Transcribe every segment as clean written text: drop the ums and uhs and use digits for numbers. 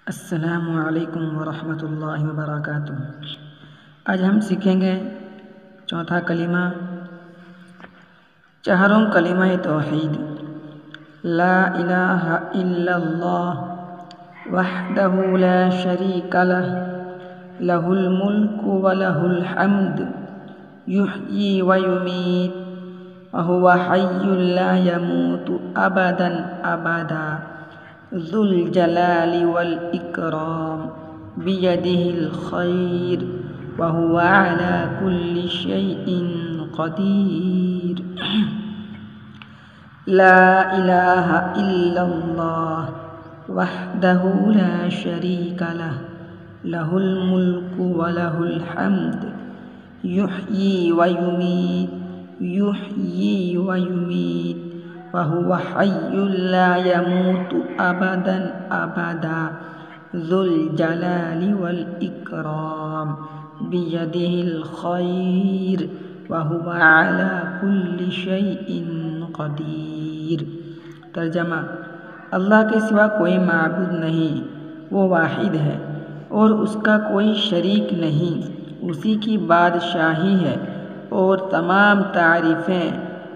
अस्सलामु अलैकुम वरहमतुल्लाहि वबरकातुहू। आज हम सीखेंगे चौथा कलिमा, चारों कलिमा तौहीद। ला इलाहा इल्लल्लाह वहदहु ला शरीका लह लहुल मुल्कु व लहुल हम्द युहयी व युमीत व हुवा हय्युन ला यमूतु अबदन अबदा ज़ुल जलाली वल इकराम बियदिहिल खैर व हुवा अला कुल्लि शैइन क़दीर। ला इलाहा इल्लल्लाह वहदहु ला शरीका लह लहुल मुल्कु व लहुल हम्द युहयी व युमीत व हुवा हय्युन ला यमूतु अबदन अबदा ज़ुल जलाली वल इकराम बियदिहिल खैर व हुवा अला कुल्लि शैइन क़दीर। तर्जमा: अल्लाह के सिवा कोई माबूद नहीं, वो वाहिद है और उसका कोई शरीक नहीं। उसी की बादशाही है और तमाम तारीफ़ें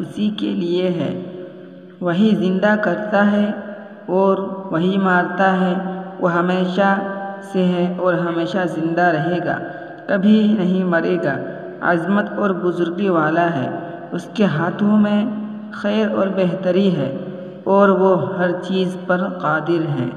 उसी के लिए है। वही ज़िंदा करता है और वही मारता है। वह हमेशा से है और हमेशा ज़िंदा रहेगा, कभी नहीं मरेगा। अज़मत और बुज़ुर्गी वाला है, उसके हाथों में खैर और बेहतरी है और वो हर चीज़ पर क़ादिर है।